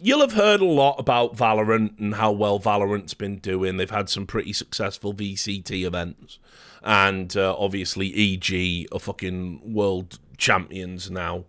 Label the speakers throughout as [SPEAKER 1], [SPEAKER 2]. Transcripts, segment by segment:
[SPEAKER 1] You'll have heard a lot about Valorant and how well Valorant's been doing. They've had some pretty successful VCT events. And obviously EG are fucking world champions now.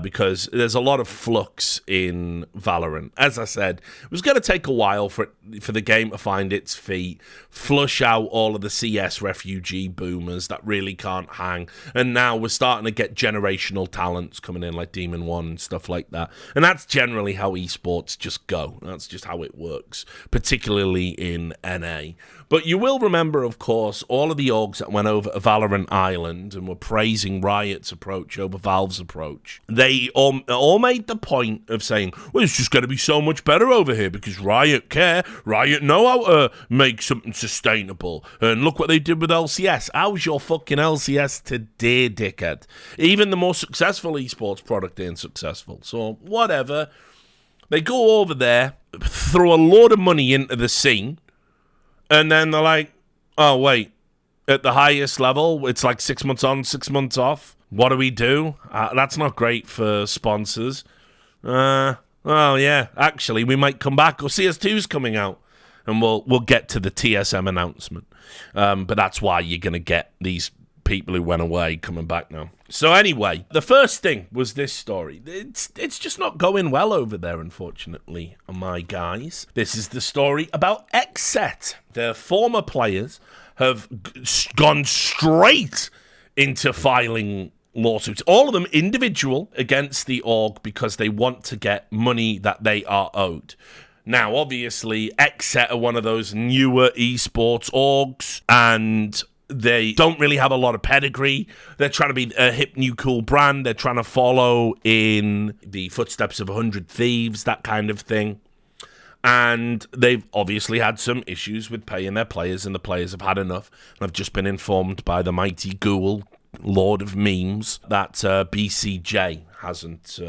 [SPEAKER 1] Because there's a lot of flux in Valorant. As I said, it was going to take a while for the game to find its feet, flush out all of the CS refugee boomers that really can't hang, and now we're starting to get generational talents coming in like Demon One and stuff like that. And that's generally how esports just go. That's just how it works, particularly in NA. But you will remember, of course, all of the orgs that went over to Valorant Island and were praising Riot's approach over Valve's approach. They all made the point of saying, well, it's just going to be so much better over here because Riot care. Riot know how to make something sustainable. And look what they did with LCS. How's your fucking LCS today, dickhead? Even the most successful esports product ain't successful. So, whatever. They go over there, throw a load of money into the scene, and then they're like, oh, wait, at the highest level, it's like 6 months on, 6 months off. What do we do? That's not great for sponsors. Well, yeah, actually, we might come back. Or CS2's coming out, and we'll get to the TSM announcement. But that's why you're going to get these people who went away coming back now. So anyway, the first thing was this story. It's just not going well over there, unfortunately, my guys. This is the story about XSET. Their former players have gone straight into filing lawsuits, all of them individual, against the org because they want to get money that they are owed. Now, obviously, XSET are one of those newer esports orgs, and they don't really have a lot of pedigree. They're trying to be a hip, new, cool brand. They're trying to follow in the footsteps of 100 Thieves, that kind of thing. And they've obviously had some issues with paying their players, and the players have had enough. And I've just been informed by the mighty Ghoul, Lord of Memes, that BCJ hasn't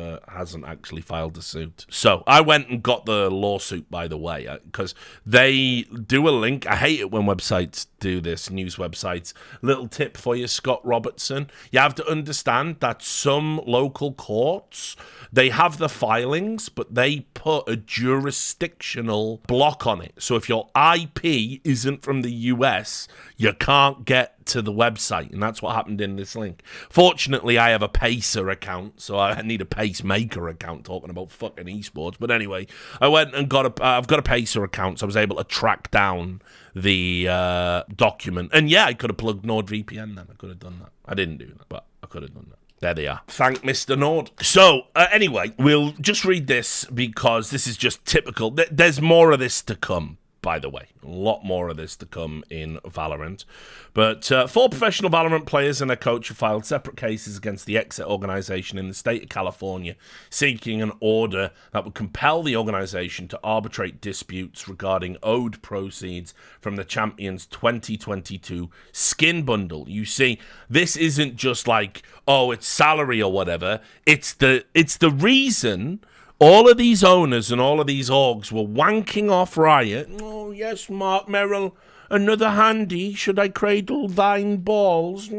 [SPEAKER 1] actually filed a suit. So I went and got the lawsuit, by the way, because they do a link. I hate it when websites do this, news websites. Little tip for you, Scott Robertson. You have to understand that some local courts, they have the filings, but they put a jurisdictional block on it. So if your IP isn't from the US, you can't get to the website, and that's what happened in this link. Fortunately, I have a Pacer account, so I need a Pacemaker account talking about fucking esports. But anyway, I went and I've got a Pacer account, so I was able to track down the document. And yeah, I could have plugged NordVPN then. I could have done that. I didn't do that, but I could have done that. There they are. Thank Mr. Nord. So, anyway, we'll just read this because this is just typical. There's more of this to come, by the way. A lot more of this to come in Valorant. But 4 professional Valorant players and their coach have filed separate cases against the XSET organization in the state of California, seeking an order that would compel the organization to arbitrate disputes regarding owed proceeds from the Champions 2022 skin bundle. You see, this isn't just like, oh, it's salary or whatever. It's the reason all of these owners and all of these orgs were wanking off Riot. Oh, yes, Mark Merrill, another handy. Should I cradle thine balls?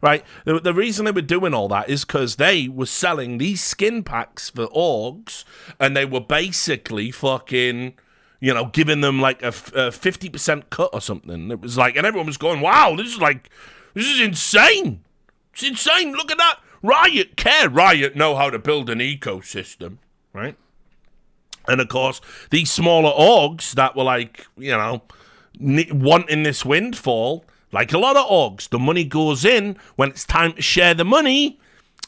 [SPEAKER 1] Right? The reason they were doing all that is because they were selling these skin packs for orgs, and they were basically fucking, you know, giving them like a 50% cut or something. It was like, and everyone was going, wow, this is insane. It's insane. Look at that. Riot care. Riot know how to build an ecosystem, right? And of course, these smaller orgs that were like, you know, wanting this windfall, like a lot of orgs, the money goes in. When it's time to share the money,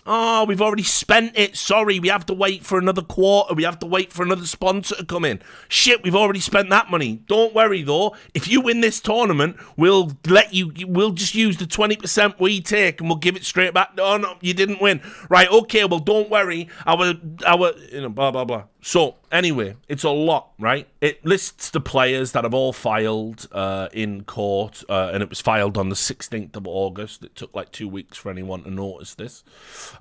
[SPEAKER 1] oh, we've already spent it. Sorry, we have to wait for another quarter. We have to wait for another sponsor to come in. Shit, we've already spent that money. Don't worry, though. If you win this tournament, we'll just use the 20% we take and we'll give it straight back. Oh, no, you didn't win. Right, okay, well, don't worry. Our, blah, blah, blah. So, anyway, it's a lot, right? It lists the players that have all filed in court, and it was filed on the 16th of August. It took like 2 weeks for anyone to notice this.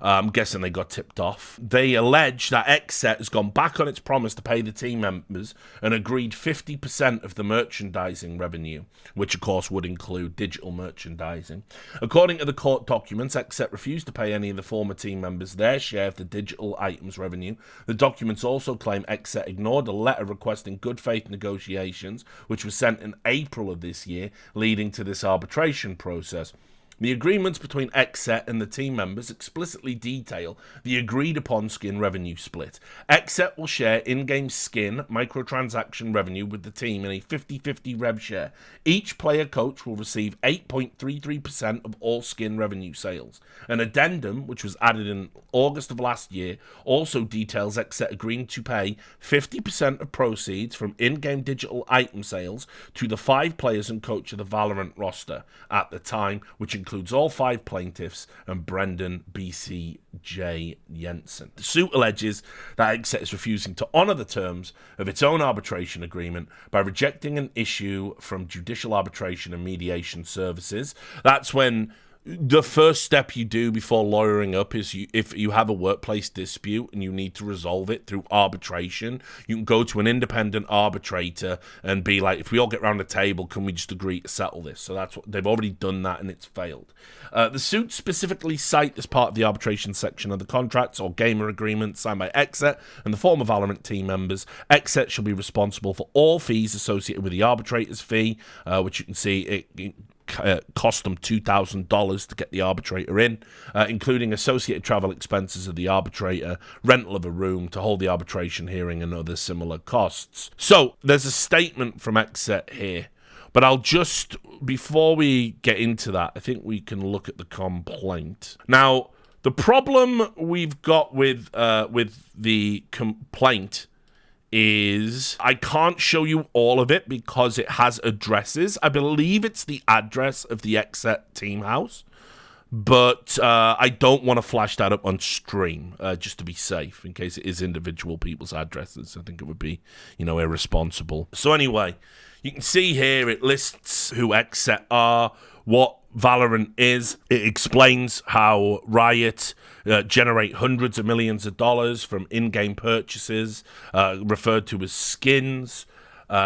[SPEAKER 1] I'm guessing they got tipped off. They allege that XSET has gone back on its promise to pay the team members and agreed 50% of the merchandising revenue, which of course would include digital merchandising. According to the court documents, XSET refused to pay any of the former team members their share of the digital items revenue. The documents also claim XSET ignored a letter requesting good faith negotiations, which was sent in April of this year, leading to this arbitration process. The agreements between XSET and the team members explicitly detail the agreed-upon skin revenue split. XSET will share in-game skin microtransaction revenue with the team in a 50-50 rev share. Each player coach will receive 8.33% of all skin revenue sales. An addendum, which was added in August of last year, also details XSET agreeing to pay 50% of proceeds from in-game digital item sales to the 5 players and coach of the Valorant roster at the time, which includes all 5 plaintiffs and Brendan BCJ Jensen. The suit alleges that XSET is refusing to honour the terms of its own arbitration agreement by rejecting an issue from judicial arbitration and mediation services. That's when the first step you do before lawyering up is if you have a workplace dispute and you need to resolve it through arbitration, you can go to an independent arbitrator and be like, if we all get around the table, can we just agree to settle this? So that's what they've already done that, and it's failed. The suits specifically cite as part of the arbitration section of the contracts or gamer agreement signed by XSET and the former Valorant team members. XSET shall be responsible for all fees associated with the arbitrator's fee, which you can see it cost them $2,000 to get the arbitrator in, including associated travel expenses of the arbitrator, rental of a room to hold the arbitration hearing, and other similar costs. So there's a statement from XSET here, but I'll just, before we get into that, I think we can look at the complaint. Now, the problem we've got with the complaint is I can't show you all of it because it has addresses. I believe it's the address of the XSET team house, but I don't want to flash that up on stream just to be safe in case it is individual people's addresses. I think it would be, irresponsible. So anyway, you can see here it lists who XSET are, what Valorant is. It explains how Riot generate hundreds of millions of dollars from in-game purchases, referred to as skins.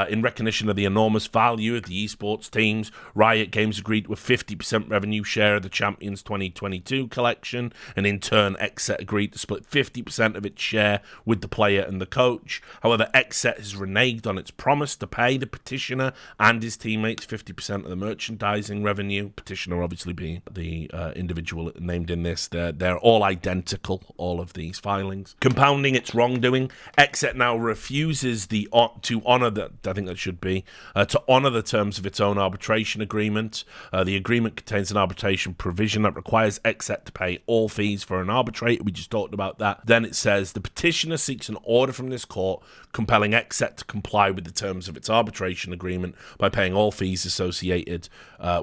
[SPEAKER 1] In recognition of the enormous value of the esports teams, Riot Games agreed to a 50% revenue share of the Champions 2022 collection, and in turn, XSET agreed to split 50% of its share with the player and the coach. However, XSET has reneged on its promise to pay the petitioner and his teammates 50% of the merchandising revenue. Petitioner obviously being the individual named in this. They're all identical, all of these filings. Compounding its wrongdoing, XSET now refuses to honour the I think that should be, to honour the terms of its own arbitration agreement. The agreement contains an arbitration provision that requires XSET to pay all fees for an arbitrator. We just talked about that. Then it says, the petitioner seeks an order from this court compelling XSET to comply with the terms of its arbitration agreement by paying all fees associated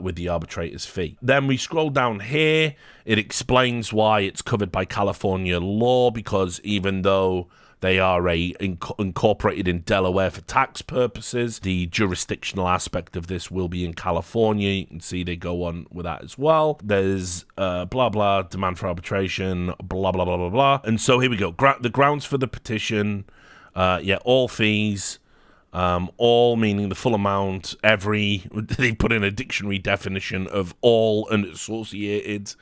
[SPEAKER 1] with the arbitrator's fee. Then we scroll down here. It explains why it's covered by California law, because even though they are incorporated in Delaware for tax purposes, the jurisdictional aspect of this will be in California. You can see they go on with that as well. There's blah, blah, demand for arbitration, blah, blah, blah, blah, blah. And so here we go. The grounds for the petition, all fees, all meaning the full amount, they put in a dictionary definition of all and associated,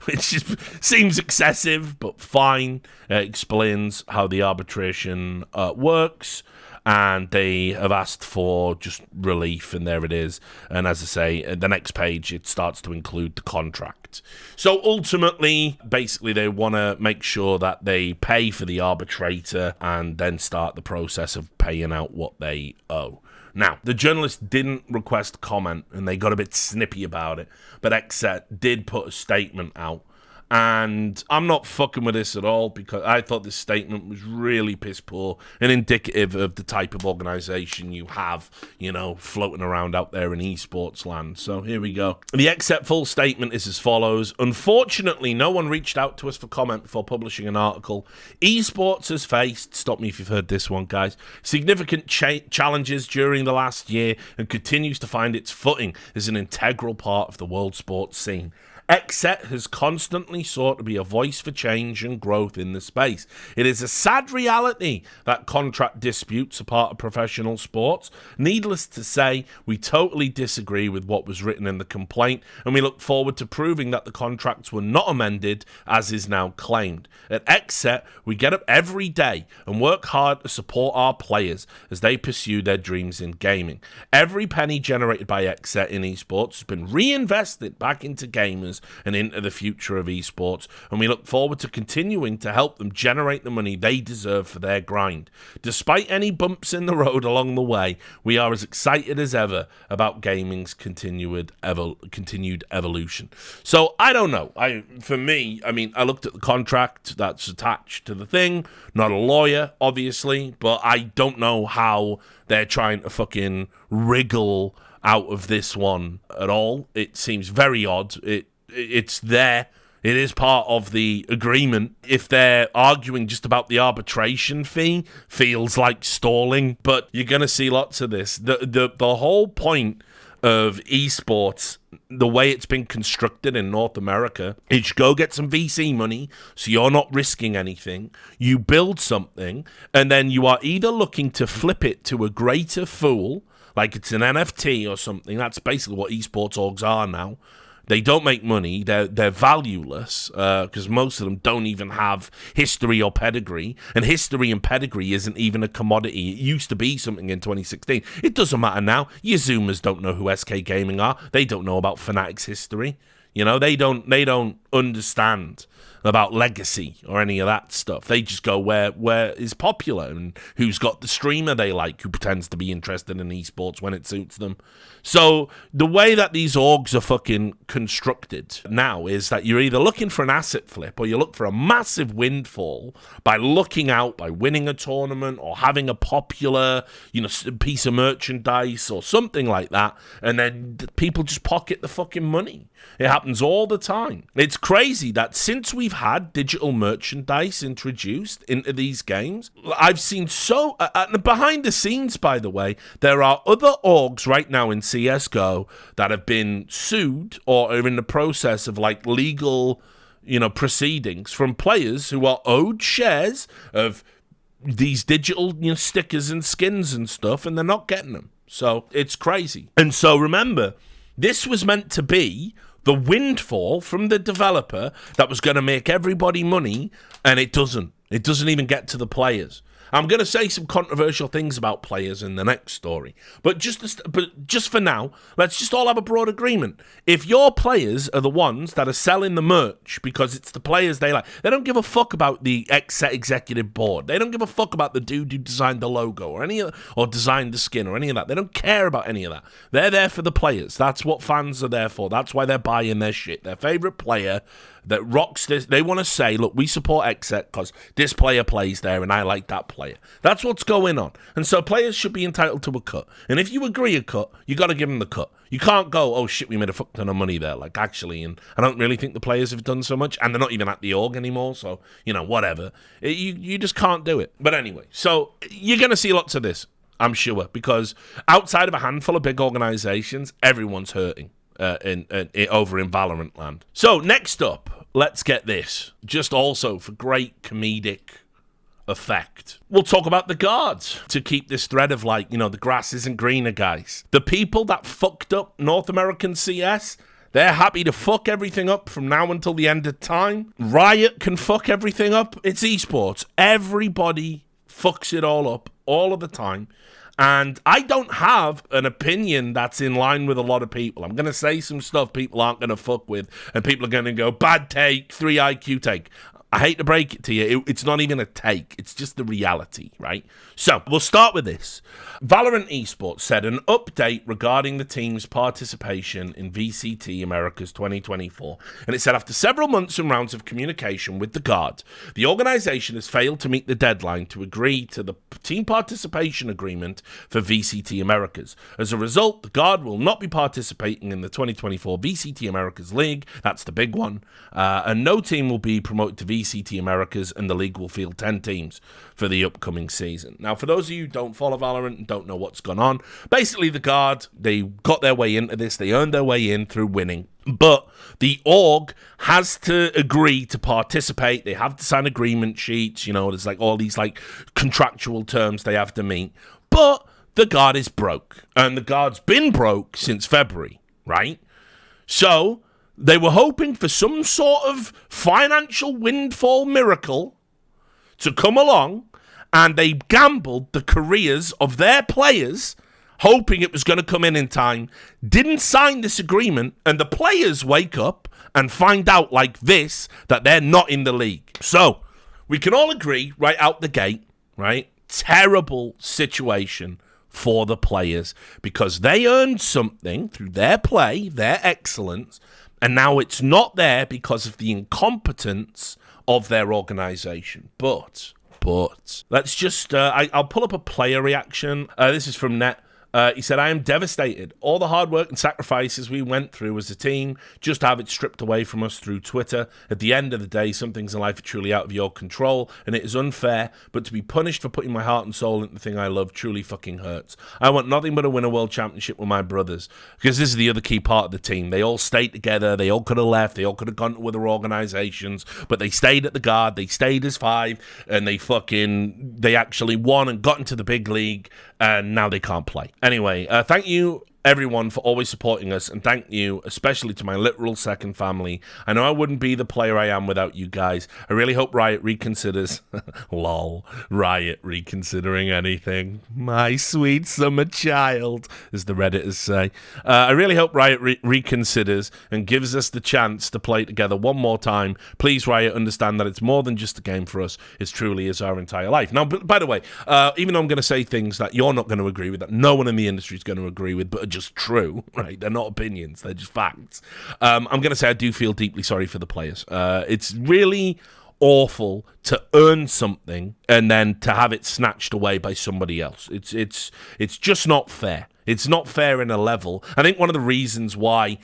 [SPEAKER 1] which seems excessive, but fine. Explains how the arbitration works, and they have asked for just relief, and there it is. And as I say, the next page, it starts to include the contract. So ultimately, basically, they want to make sure that they pay for the arbitrator and then start the process of paying out what they owe. Now, the journalist didn't request comment, and they got a bit snippy about it, but XSET did put a statement out. And I'm not fucking with this at all, because I thought this statement was really piss poor and indicative of the type of organisation you have, floating around out there in esports land. So here we go. The XSET full statement is as follows. Unfortunately, no one reached out to us for comment before publishing an article. Esports has faced, stop me if you've heard this one, guys, significant challenges during the last year and continues to find its footing as an integral part of the world sports scene. XSET has constantly sought to be a voice for change and growth in the space. It is a sad reality that contract disputes are part of professional sports. Needless to say, we totally disagree with what was written in the complaint, and we look forward to proving that the contracts were not amended, as is now claimed. At XSET, we get up every day and work hard to support our players as they pursue their dreams in gaming. Every penny generated by XSET in esports has been reinvested back into gamers and into the future of esports, and we look forward to continuing to help them generate the money they deserve for their grind. Despite any bumps in the road along the way, we are as excited as ever about gaming's continued evolution. So I don't know. I looked at the contract that's attached to the thing. Not a lawyer, obviously, but I don't know how they're trying to fucking wriggle out of this one at all. It seems very odd. It's there. It is part of the agreement. If they're arguing just about the arbitration fee, feels like stalling, but you're going to see lots of this. The whole point of esports, the way it's been constructed in North America, is you go get some VC money, so you're not risking anything. You build something, and then you are either looking to flip it to a greater fool, like it's an NFT or something. That's basically what esports orgs are now. They don't make money. They're valueless because most of them don't even have history or pedigree. And history and pedigree isn't even a commodity. It used to be something in 2016. It doesn't matter now. Your Zoomers don't know who SK Gaming are. They don't know about Fnatic's history. You know, they don't understand about legacy or any of that stuff. They just go where is popular and who's got the streamer they like who pretends to be interested in esports when it suits them. So the way that these orgs are fucking constructed now is that you're either looking for an asset flip or you look for a massive windfall by looking out, by winning a tournament or having a popular, piece of merchandise or something like that, and then people just pocket the fucking money. It happens all the time. It's crazy that since we've had digital merchandise introduced into these games, I've seen behind the scenes, by the way, there are other orgs right now in CSGO that have been sued or are in the process of legal, proceedings from players who are owed shares of these digital stickers and skins and stuff, and they're not getting them. So it's crazy. And so remember, this was meant to be the windfall from the developer that was going to make everybody money, and it doesn't. It doesn't even get to the players. I'm going to say some controversial things about players in the next story. But just for now, let's just all have a broad agreement. If your players are the ones that are selling the merch because it's the players they like, they don't give a fuck about the executive board. They don't give a fuck about the dude who designed the logo or designed the skin or any of that. They don't care about any of that. They're there for the players. That's what fans are there for. That's why they're buying their shit. Their favorite player that rocks this, they want to say, look, we support XSET because this player plays there and I like that player. That's what's going on. And so players should be entitled to a cut. And if you agree a cut, you got to give them the cut. You can't go, oh shit, we made a fuck ton of money there. Actually, and I don't really think the players have done so much, and they're not even at the org anymore, so, whatever. You just can't do it. But anyway, so you're going to see lots of this, I'm sure, because outside of a handful of big organizations, everyone's hurting. Over in Valorant land. So next up, let's get this. Just also for great comedic effect, we'll talk about the guards to keep this thread of the grass isn't greener, guys. The people that fucked up North American CS, they're happy to fuck everything up from now until the end of time. Riot can fuck everything up. It's esports. Everybody fucks it all up all of the time. And I don't have an opinion that's in line with a lot of people. I'm going to say some stuff people aren't going to fuck with, and people are going to go, bad take, 3 IQ take. I hate to break it to you, it's not even a take. It's just the reality, right? So, we'll start with this. Valorant Esports said an update regarding the team's participation in VCT Americas 2024. And it said, after several months and rounds of communication with the Guard, the organization has failed to meet the deadline to agree to the team participation agreement for VCT Americas. As a result, the Guard will not be participating in the 2024 VCT Americas League. That's the big one. And no team will be promoted to VCT Americas, and the league will field 10 teams for the upcoming season. Now, for those of you who don't follow Valorant and don't know what's gone on, basically the Guard, they got their way into this, they earned their way in through winning, but the org has to agree to participate. They have to sign agreement sheets, you know, there's like all these like contractual terms they have to meet, but the Guard is broke, and the Guard's been broke since February, right? So they were hoping for some sort of financial windfall miracle to come along, and they gambled the careers of their players, hoping it was going to come in time, didn't sign this agreement, and the players wake up and find out like this, that they're not in the league. So we can all agree right out the gate, right? Terrible situation for the players, because they earned something through their play, their excellence, and now it's not there because of the incompetence of their organization. But let's just I'll pull up a player reaction. This is from Net. He said, "I am devastated. All the hard work and sacrifices we went through as a team, just to have it stripped away from us through Twitter. At the end of the day, some things in life are truly out of your control, and it is unfair, but to be punished for putting my heart and soul into the thing I love truly fucking hurts. I want nothing but to win a world championship with my brothers," because this is the other key part of the team. They all stayed together. They all could have left. They all could have gone to other organizations, but they stayed at the Guard. They stayed as 5, and they actually won and got into the big league, and now they can't play. Anyway, thank you, everyone, for always supporting us, and thank you especially to my literal second family. I know I wouldn't be the player I am without you guys. I really hope Riot reconsiders lol, Riot reconsidering anything, my sweet summer child, as the Redditors say. I really hope Riot reconsiders and gives us the chance to play together one more time. Please, Riot, understand that it's more than just a game for us. It truly is our entire life. Now, by the way, even though I'm going to say things that you're not going to agree with, that no one in the industry is going to agree with, but are just true, right? They're not opinions, they're just facts. I'm going to say I do feel deeply sorry for the players. It's really awful to earn something and then to have it snatched away by somebody else. It's just not fair. It's not fair in a level. I think one of the reasons why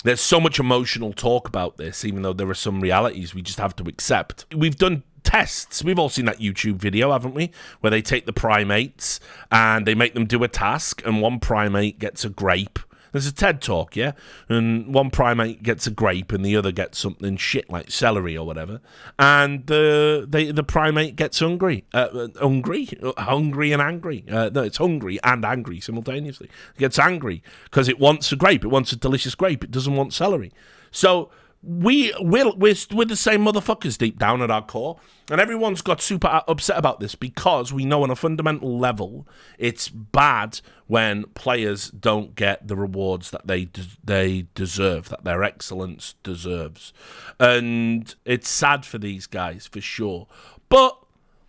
[SPEAKER 1] there's so much emotional talk about this, even though there are some realities we just have to accept. We've done tests. We've all seen that YouTube video, haven't we? Where they take the primates and they make them do a task, and one primate gets a grape. There's a TED talk, yeah? And one primate gets a grape and the other gets something shit like celery or whatever. And the primate gets hungry. Hungry and angry. No, it's hungry and angry simultaneously. It gets angry because it wants a grape. It wants a delicious grape. It doesn't want celery. So we're the same motherfuckers deep down at our core, and everyone's got super upset about this because we know on a fundamental level it's bad when players don't get the rewards that they deserve, that their excellence deserves, and it's sad for these guys for sure. But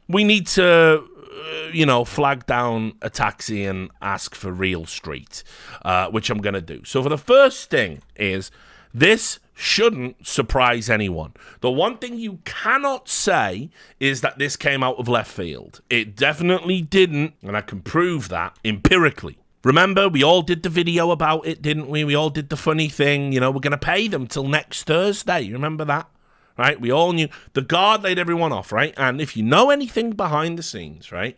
[SPEAKER 1] we need to flag down a taxi and ask for real street, which I'm gonna do. So for the first thing is, this shouldn't surprise anyone. The one thing you cannot say is that this came out of left field. It definitely didn't, and I can prove that empirically. Remember, we all did the video about it, didn't we? We all did the funny thing, we're going to pay them till next Thursday. You remember that? Right? We all knew. The Guard laid everyone off, right? And if you know anything behind the scenes, right?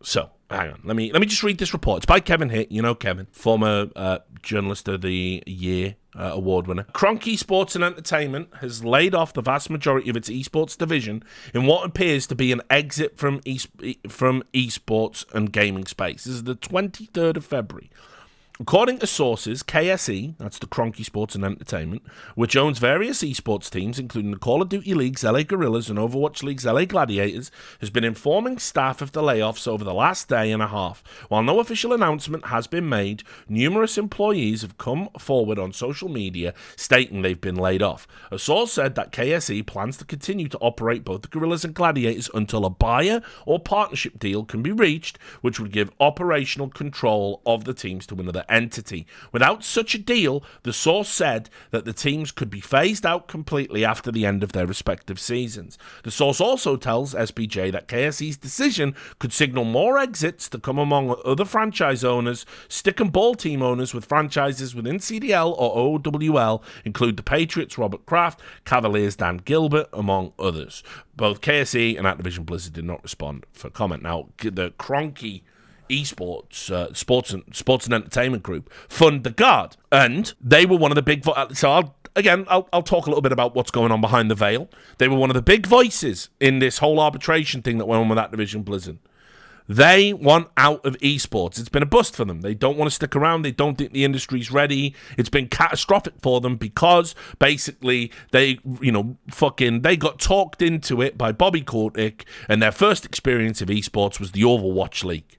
[SPEAKER 1] So, hang on. Let me just read this report. It's by Kevin Hitt. You know Kevin, former Journalist of the Year award winner. Kronk Esports and Entertainment has laid off the vast majority of its esports division in what appears to be an exit from esports and gaming space. This is the 23rd of February. According to sources, KSE, that's the Kronk Esports and Entertainment, which owns various esports teams, including the Call of Duty League's LA Guerrillas and Overwatch League's LA Gladiators, has been informing staff of the layoffs over the last day and a half. While no official announcement has been made, numerous employees have come forward on social media stating they've been laid off. A source said that KSE plans to continue to operate both the Guerrillas and Gladiators until a buyer or partnership deal can be reached, which would give operational control of the teams to another entity. Without such a deal, the source said that the teams could be phased out completely after the end of their respective seasons. The source also tells SBJ that KSE's decision could signal more exits to come among other franchise owners. Stick and ball team owners with franchises within CDL or OWL include the Patriots, Robert Kraft, Cavaliers, Dan Gilbert, among others. Both KSE and Activision Blizzard did not respond for comment. Now, the Cronky esports, sports and entertainment group fund the Guard, and they were one of the big... So I'll talk a little bit about what's going on behind the veil. They were one of the big voices in this whole arbitration thing that went on with Activision Blizzard. They want out of esports. It's been a bust for them. They don't want to stick around. They don't think the industry's ready. It's been catastrophic for them because basically they got talked into it by Bobby Kotick, and their first experience of esports was the Overwatch League.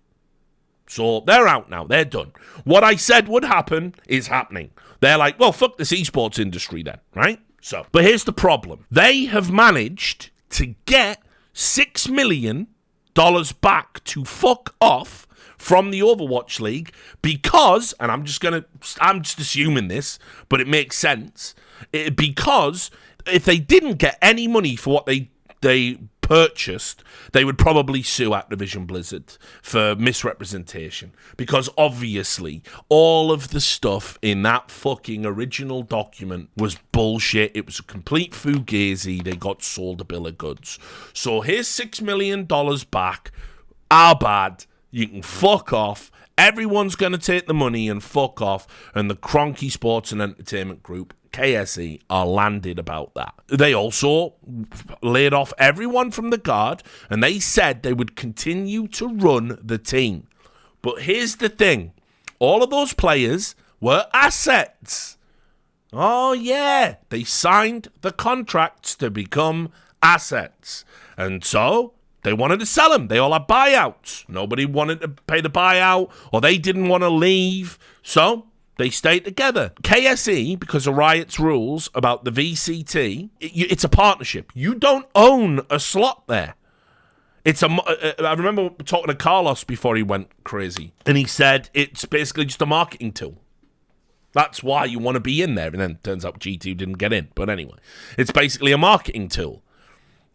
[SPEAKER 1] So they're out now. They're done. What I said would happen is happening. They're like, well, fuck this esports industry then, right? So, but here's the problem. They have managed to get $6 million back to fuck off from the Overwatch League because, and I'm just assuming this, but it makes sense, because if they didn't get any money for what they purchased, they would probably sue Activision Blizzard for misrepresentation, because obviously all of the stuff in that fucking original document was bullshit. It was a complete fugazi. They got sold a bill of goods. So here's $6 million back. Our bad. You can fuck off. Everyone's going to take the money and fuck off. And the Cronky Sports and Entertainment Group, KSE, are landed about that. They also laid off everyone from the Guard, and they said they would continue to run the team. But here's the thing. All of those players were assets. Oh, yeah. They signed the contracts to become assets. And so they wanted to sell them. They all had buyouts. Nobody wanted to pay the buyout, or they didn't want to leave. So they stayed together. KSE, because of Riot's rules about the VCT, it's a partnership. You don't own a slot there. I remember talking to Carlos before he went crazy, and he said it's basically just a marketing tool. That's why you want to be in there. And then it turns out G2 didn't get in. But anyway, it's basically a marketing tool.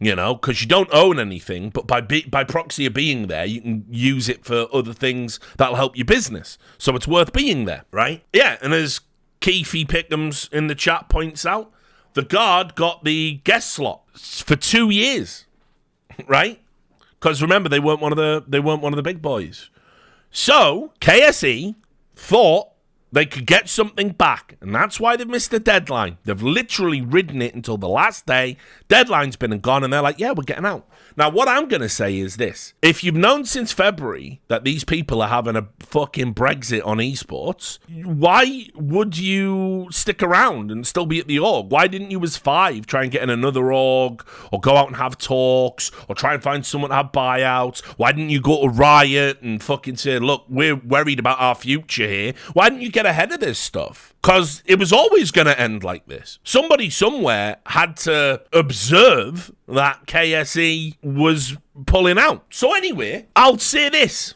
[SPEAKER 1] You know, because you don't own anything, but by proxy of being there, you can use it for other things that'll help your business. So it's worth being there, right? Yeah, and as Keefy Pickums in the chat points out, the Guard got the guest slot for 2 years, right? Because remember, they weren't one of the big boys. So KSE thought they could get something back, and that's why they've missed the deadline. They've literally ridden it until the last day. Deadline's been and gone, and they're like, yeah, we're getting out. Now, what I'm going to say is this. If you've known since February that these people are having a fucking Brexit on esports, why would you stick around and still be at the org? Why didn't you, as Five, try and get in another org, or go out and have talks, or try and find someone to have buyouts? Why didn't you go to Riot and fucking say, look, we're worried about our future here? Why didn't you get ahead of this stuff? Because it was always going to end like this. Somebody somewhere had to observe that KSE was pulling out. So anyway, I'll say this.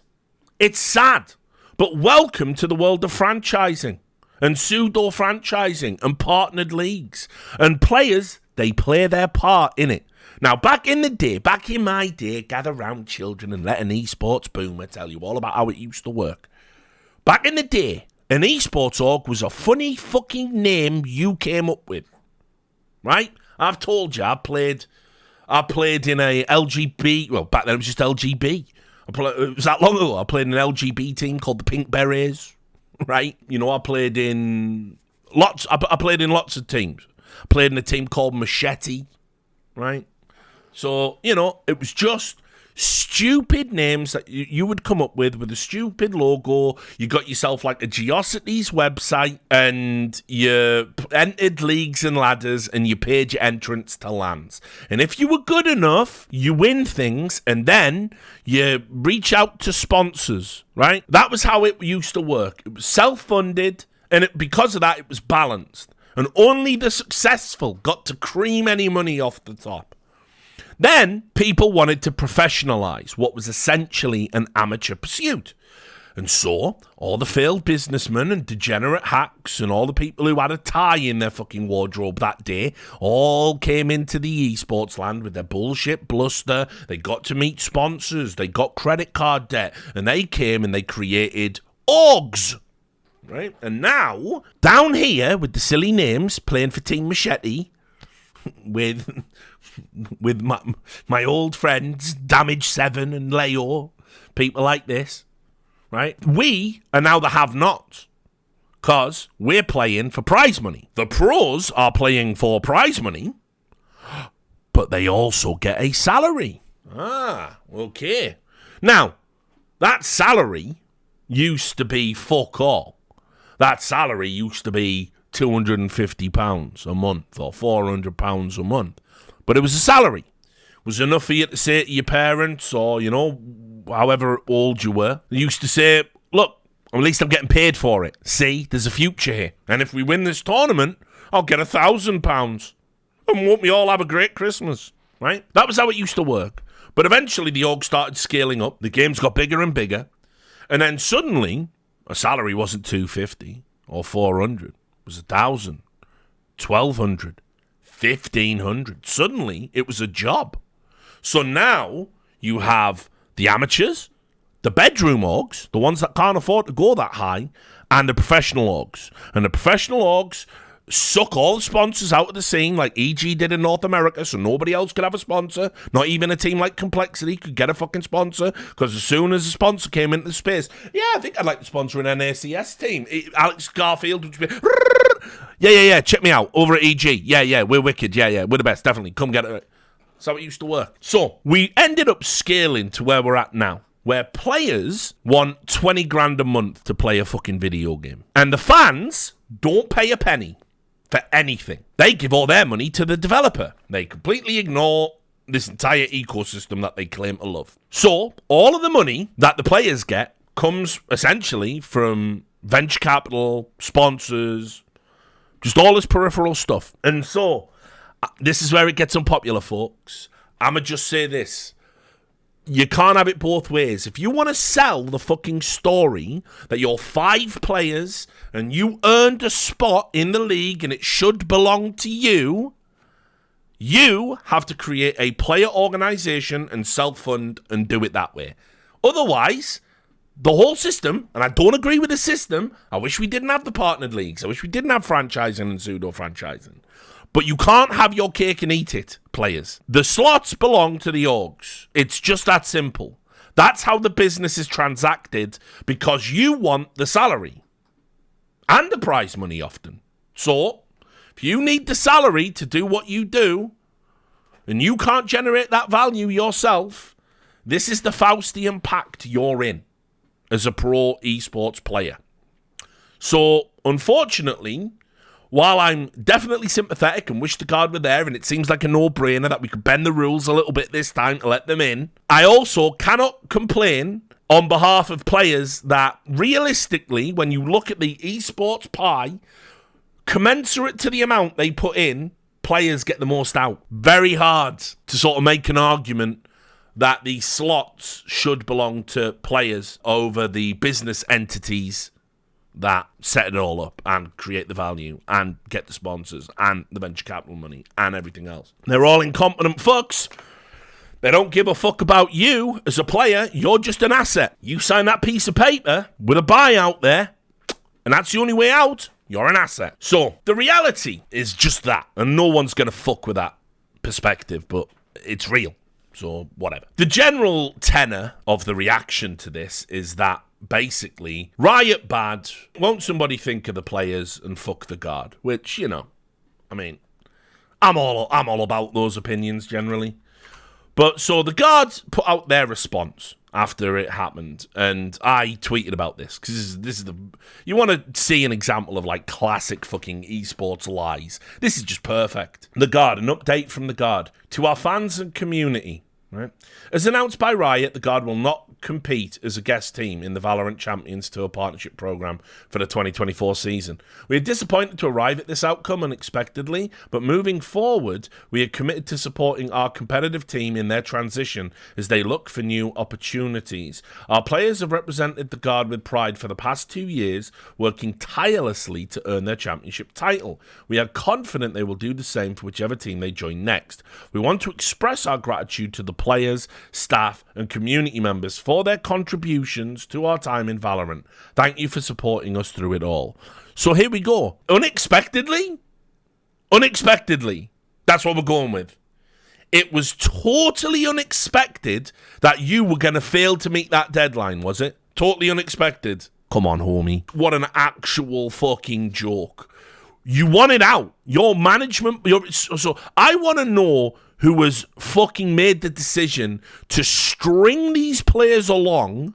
[SPEAKER 1] It's sad, but welcome to the world of franchising and pseudo-franchising and partnered leagues. And players, they play their part in it. Now, back in my day, gather round children and let an esports boomer tell you all about how it used to work. Back in the day, an esports org was a funny fucking name you came up with, right? I've told you, I played in a LGB, well, back then it was just LGB. It was that long ago. I played in an LGB team called the Pink Berets, right? You know, I played in lots of teams. I played in a team called Machete, right? So, you know, it was just stupid names that you would come up with a stupid logo. You got yourself like a Geocities website, and you entered leagues and ladders, and you paid your entrance to lands. And if you were good enough, you win things, and then you reach out to sponsors, right? That was how it used to work. It was self-funded, and because of that, it was balanced. And only the successful got to cream any money off the top. Then people wanted to professionalize what was essentially an amateur pursuit. And so, all the failed businessmen and degenerate hacks and all the people who had a tie in their fucking wardrobe that day all came into the esports land with their bullshit bluster. They got to meet sponsors, they got credit card debt, and they came and they created orgs. Right? And now, down here with the silly names, playing for Team Machete, with my old friends, Damage 7 and Leo, people like this, right? We are now the have-nots, because we're playing for prize money. The pros are playing for prize money, but they also get a salary. Ah, okay. Now, that salary used to be fuck all. That salary used to be £250 a month or £400 a month. But it was a salary. It was enough for you to say to your parents or, you know, however old you were. They used to say, look, at least I'm getting paid for it. See, there's a future here. And if we win this tournament, I'll get £1,000. And won't we all have a great Christmas, right? That was how it used to work. But eventually the org started scaling up. The games got bigger and bigger. And then suddenly, a salary wasn't $250 or $400. It was $1,000, $1,200, $1,500. Suddenly, it was a job. So now you have the amateurs, the bedroom orgs, the ones that can't afford to go that high, and the professional orgs. And the professional orgs suck all the sponsors out of the scene like EG did in North America, so nobody else could have a sponsor. Not even a team like Complexity could get a fucking sponsor, because as soon as a sponsor came into the space, yeah, I think I'd like to sponsor an NACS team. Alex Garfield would be, yeah, check me out over at EG. Yeah, we're wicked. Yeah, we're the best, definitely. Come get it. That's how it used to work. So we ended up scaling to where we're at now, where players want 20 grand a month to play a fucking video game. And the fans don't pay a penny for anything. They give all their money to the developer. They completely ignore this entire ecosystem that they claim to love. So, all of the money that the players get comes essentially from venture capital, sponsors, just all this peripheral stuff. And so, this is where it gets unpopular, folks. I'ma just say this. You can't have it both ways. If you want to sell the fucking story that you're 5 players and you earned a spot in the league and it should belong to you, you have to create a player organization and self-fund and do it that way. Otherwise, the whole system, and I don't agree with the system, I wish we didn't have the partnered leagues. I wish we didn't have franchising and pseudo-franchising. But you can't have your cake and eat it, players. The slots belong to the orgs. It's just that simple. That's how the business is transacted, because you want the salary. And the prize money often. So, if you need the salary to do what you do, and you can't generate that value yourself, this is the Faustian pact you're in as a pro esports player. So, unfortunately, while I'm definitely sympathetic and wish the card were there, and it seems like a no-brainer that we could bend the rules a little bit this time to let them in, I also cannot complain on behalf of players that realistically, when you look at the esports pie, commensurate to the amount they put in, players get the most out. Very hard to sort of make an argument that the slots should belong to players over the business entities that set it all up and create the value and get the sponsors and the venture capital money and everything else. They're all incompetent fucks. They don't give a fuck about you as a player. You're just an asset. You sign that piece of paper with a buyout there, and that's the only way out. You're an asset. So the reality is just that, and no one's going to fuck with that perspective, but it's real. So whatever. The general tenor of the reaction to this is that basically, Riot bad, won't somebody think of the players and fuck the guard? Which, you know, I mean, I'm all about those opinions generally. But so the guards put out their response after it happened, and I tweeted about this because this is the, you want to see an example of like classic fucking esports lies. This is just perfect. The guard, an update from the guard to our fans and community. Right, as announced by Riot, the guard will not compete as a guest team in the Valorant Champions Tour Partnership Program for the 2024 season. We are disappointed to arrive at this outcome unexpectedly, but moving forward, we are committed to supporting our competitive team in their transition as they look for new opportunities. Our players have represented the Guard with pride for the past 2 years, working tirelessly to earn their championship title. We are confident they will do the same for whichever team they join next. We want to express our gratitude to the players, staff, and community members for their contributions to our time in Valorant. Thank you for supporting us through it all. So here we go. Unexpectedly, that's what we're going with. It was totally unexpected that you were going to fail to meet that deadline, was it? Totally unexpected. Come on, homie. What an actual fucking joke. You wanted out. Your management... So I want to know who has fucking made the decision to string these players along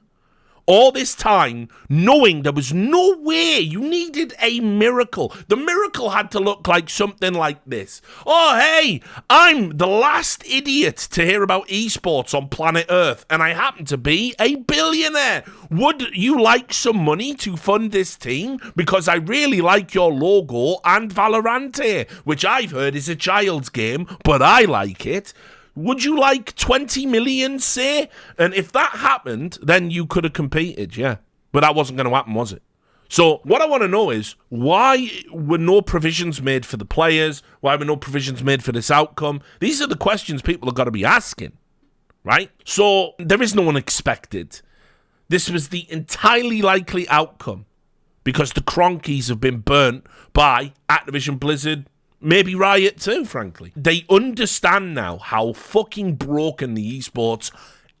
[SPEAKER 1] all this time, knowing there was no way. You needed a miracle. The miracle had to look like something like this. Oh, hey, I'm the last idiot to hear about esports on planet Earth, and I happen to be a billionaire. Would you like some money to fund this team? Because I really like your logo and Valorant, which I've heard is a child's game, but I like it. Would you like 20 million, say? And if that happened, then you could have competed, yeah. But that wasn't going to happen, was it? So what I want to know is, why were no provisions made for the players? Why were no provisions made for this outcome? These are the questions people have got to be asking, right? So there is no unexpected. This was the entirely likely outcome because the Cronkies have been burnt by Activision Blizzard, maybe Riot too, frankly. They understand now how fucking broken the esports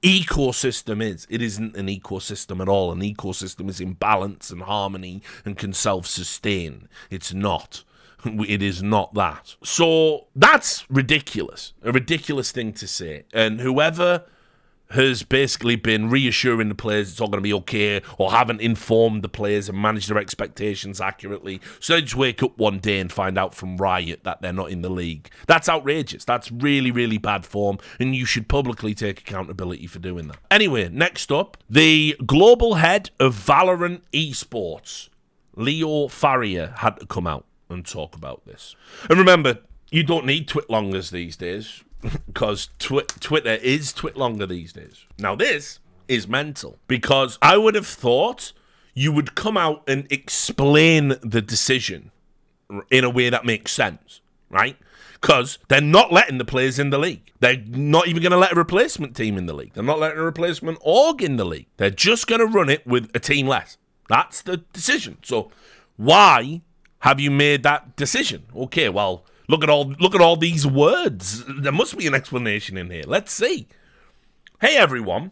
[SPEAKER 1] ecosystem is. It isn't an ecosystem at all. An ecosystem is in balance and harmony and can self-sustain. It's not. It is not that. So that's ridiculous. A ridiculous thing to say. And whoever has basically been reassuring the players it's all going to be okay, or haven't informed the players and managed their expectations accurately, so they just wake up one day and find out from Riot that they're not in the league. That's outrageous. That's really, really bad form, and you should publicly take accountability for doing that. Anyway, next up, the global head of Valorant esports, Leo Farrier, had to come out and talk about this. And remember, you don't need Twitlongers these days, because Twitter is Twitlonger these days. Now, this is mental, because I would have thought you would come out and explain the decision in a way that makes sense, right? Because they're not letting the players in the league. They're not even going to let a replacement team in the league. They're not letting a replacement org in the league. They're just going to run it with a team less. That's the decision. So why have you made that decision? Okay, well, look at all these words. There must be an explanation in here. Let's see. Hey, everyone.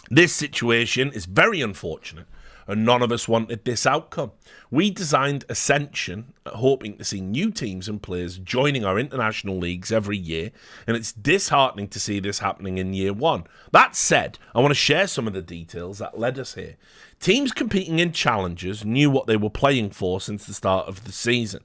[SPEAKER 1] This situation is very unfortunate, and none of us wanted this outcome. We designed Ascension, hoping to see new teams and players joining our international leagues every year, and it's disheartening to see this happening in year one. That said, I want to share some of the details that led us here. Teams competing in challenges knew what they were playing for since the start of the season.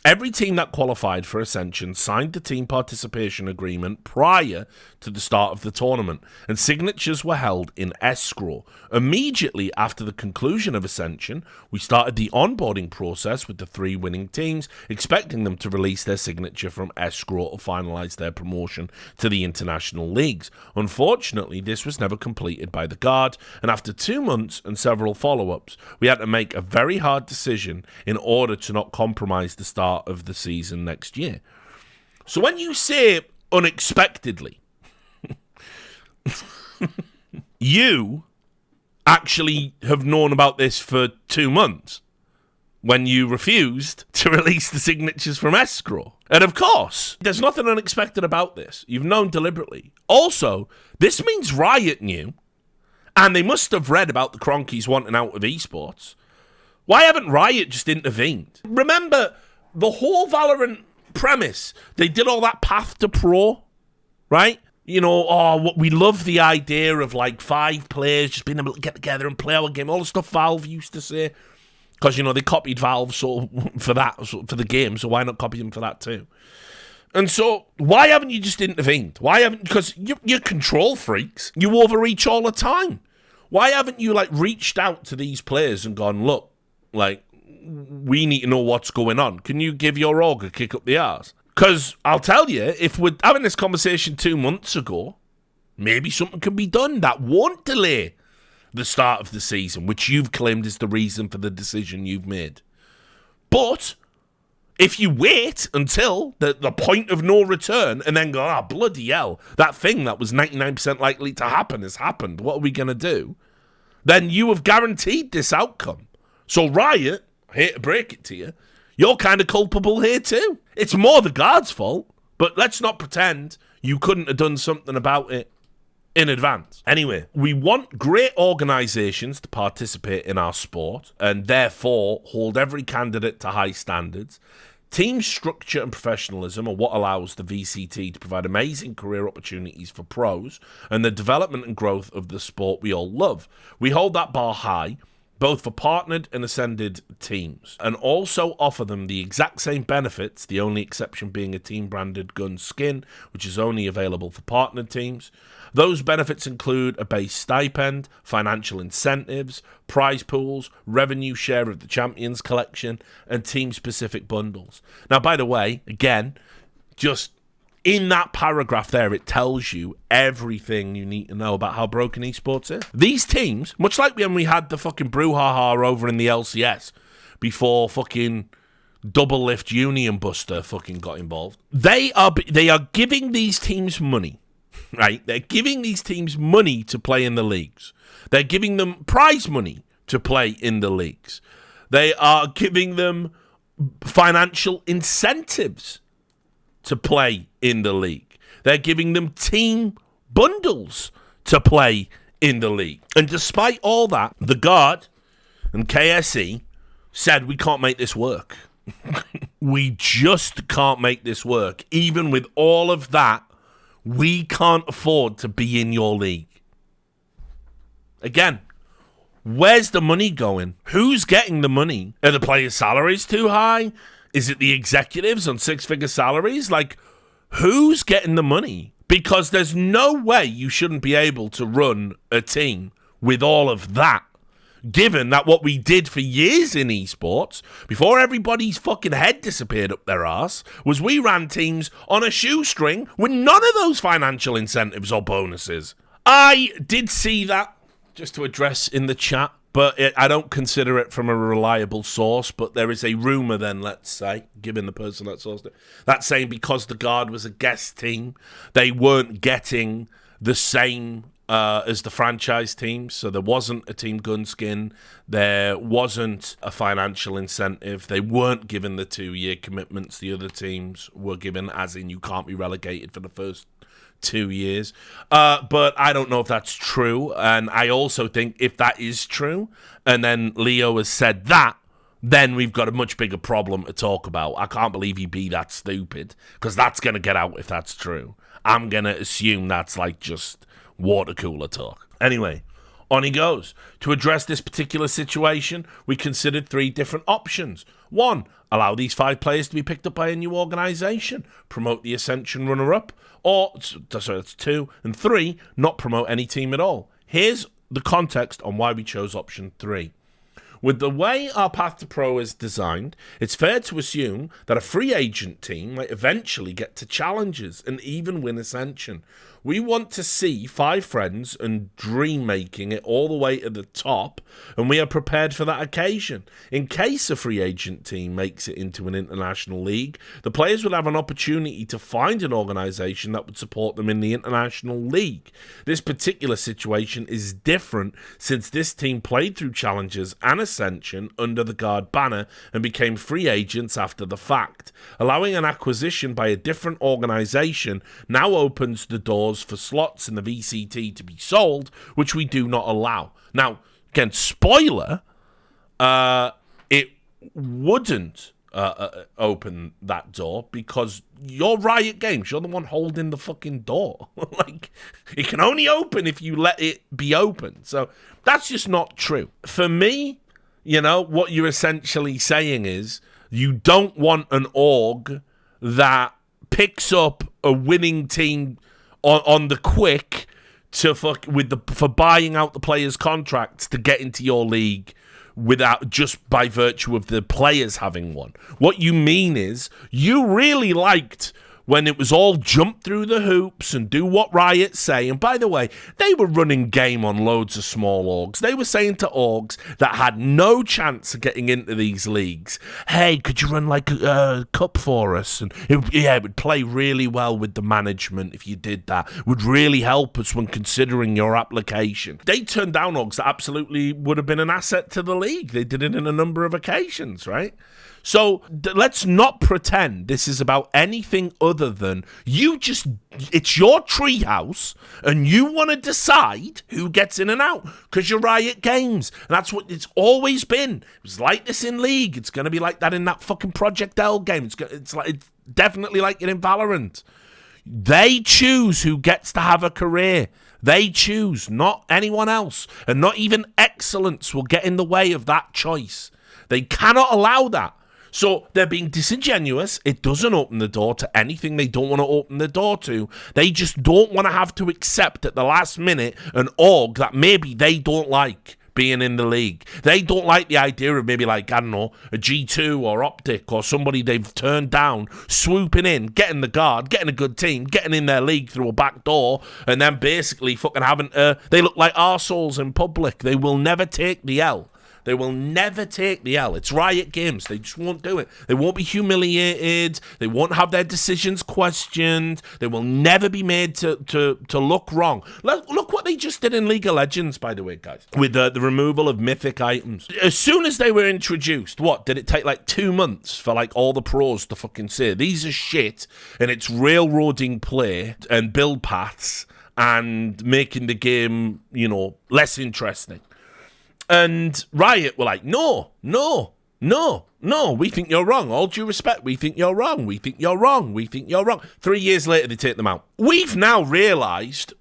[SPEAKER 1] Every team that qualified for Ascension signed the team participation agreement prior to the start of the tournament, and signatures were held in escrow. Immediately after the conclusion of Ascension, we started the onboarding process with the 3 winning teams, expecting them to release their signature from escrow or finalise their promotion to the international leagues. Unfortunately, this was never completed by the Guard, and after 2 months and several follow-ups, we had to make a very hard decision in order to not compromise the start of the season next year. So when you say unexpectedly, you actually have known about this for 2 months when you refused to release the signatures from escrow. And of course, there's nothing unexpected about this. You've known deliberately. Also, this means Riot knew, and they must have read about the Cronkies wanting out of esports. Why haven't Riot just intervened? Remember the whole Valorant premise. They did all that path to pro, right? You know, we love the idea of like 5 players just being able to get together and play our game. All the stuff Valve used to say. Because, you know, they copied Valve for the game, so why not copy them for that too? And so, why haven't you just intervened? Why haven't, because you're control freaks. You overreach all the time. Why haven't you, like, reached out to these players and gone, look, like, we need to know what's going on. Can you give your org a kick up the arse? Because I'll tell you, if we're having this conversation 2 months ago, maybe something can be done that won't delay the start of the season, which you've claimed is the reason for the decision you've made. But if you wait until the point of no return and then go, bloody hell, that thing that was 99% likely to happen has happened, what are we going to do? Then you have guaranteed this outcome. So Riot, I hate to break it to you, you're kind of culpable here too. It's more the guards' fault, but let's not pretend you couldn't have done something about it in advance. Anyway, we want great organisations to participate in our sport and therefore hold every candidate to high standards. Team structure and professionalism are what allows the VCT to provide amazing career opportunities for pros and the development and growth of the sport we all love. We hold that bar high, both for partnered and ascended teams, and also offer them the exact same benefits, the only exception being a team-branded gun skin, which is only available for partnered teams. Those benefits include a base stipend, financial incentives, prize pools, revenue share of the Champions collection, and team-specific bundles. Now, by the way, again, just in that paragraph there, it tells you everything you need to know about how broken esports is. These teams, much like when we had the fucking brouhaha over in the LCS before fucking Double Lift Union Buster fucking got involved, they are giving these teams money, right? They're giving these teams money to play in the leagues. They're giving them prize money to play in the leagues. They are giving them financial incentives to play in the league. They're giving them team bundles to play in the league. And despite all that, the Guard and KSE said, we can't make this work. We just can't make this work. Even with all of that, we can't afford to be in your league. Again, where's the money going? Who's getting the money? Are the players' salaries too high? Is it the executives on six-figure salaries? Like, who's getting the money? Because there's no way you shouldn't be able to run a team with all of that. Given that what we did for years in esports, before everybody's fucking head disappeared up their arse, was we ran teams on a shoestring with none of those financial incentives or bonuses. I did see that, just to address in the chat, but I don't consider it from a reliable source. But there is a rumour then, let's say, given the person that sourced it, that's saying because the Guard was a guest team, they weren't getting the same as the franchise teams. So there wasn't a team gun skin, there wasn't a financial incentive, they weren't given the 2-year commitments the other teams were given, as in you can't be relegated for the first 2 years. But I don't know if that's true. And I also think if that is true, and then Leo has said that, then we've got a much bigger problem to talk about. I can't believe he'd be that stupid, because that's going to get out if that's true. I'm going to assume that's like just water cooler talk. Anyway, on he goes. To address this particular situation, we considered 3 different options. 1, allow these 5 players to be picked up by a new organisation, promote the Ascension runner-up, or, sorry, that's 2, and 3, not promote any team at all. Here's the context on why we chose option 3. With the way our Path to Pro is designed, it's fair to assume that a free agent team might eventually get to challenges and even win Ascension. We want to see 5 friends and dream making it all the way to the top, and we are prepared for that occasion. In case a free agent team makes it into an international league, the players would have an opportunity to find an organisation that would support them in the international league. This particular situation is different since this team played through challenges and Ascension under the Guard banner and became free agents after the fact. Allowing an acquisition by a different organisation now opens the doors for slots in the VCT to be sold, which we do not allow. Now, again, spoiler, it wouldn't open that door because you're Riot Games. You're the one holding the fucking door. Like, it can only open if you let it be open. So that's just not true. For me, you know, what you're essentially saying is you don't want an org that picks up a winning team on the quick for buying out the players' contracts to get into your league without just by virtue of the players having one. What you mean is you really liked when it was all jump through the hoops and do what Riot say. And by the way, they were running game on loads of small orgs. They were saying to orgs that had no chance of getting into these leagues, hey, could you run like a cup for us? And it would play really well with the management if you did that. It would really help us when considering your application. They turned down orgs that absolutely would have been an asset to the league. They did it in a number of occasions, right? So let's not pretend this is about anything other than it's your treehouse and you want to decide who gets in and out because you're Riot Games. And that's what it's always been. It was like this in League. It's going to be like that in that fucking Project L game. It's definitely like it in Valorant. They choose who gets to have a career. They choose, not anyone else. And not even excellence will get in the way of that choice. They cannot allow that. So they're being disingenuous. It doesn't open the door to anything they don't want to open the door to. They just don't want to have to accept at the last minute an org that maybe they don't like being in the league. They don't like the idea of maybe like, I don't know, a G2 or Optic or somebody they've turned down, swooping in, getting the guard, getting a good team, getting in their league through a back door, and then basically fucking having they look like arseholes in public. They will never take the L. They will never take the L. It's Riot Games. They just won't do it. They won't be humiliated. They won't have their decisions questioned. They will never be made to look wrong. Look what they just did in League of Legends, by the way, guys, with the removal of mythic items. As soon as they were introduced, what, did it take like 2 months for like all the pros to fucking say, these are shit, and it's railroading play and build paths and making the game, less interesting. And Riot were like, no, we think you're wrong. All due respect, we think you're wrong. We think you're wrong. 3 years later, they take them out. We've now realised,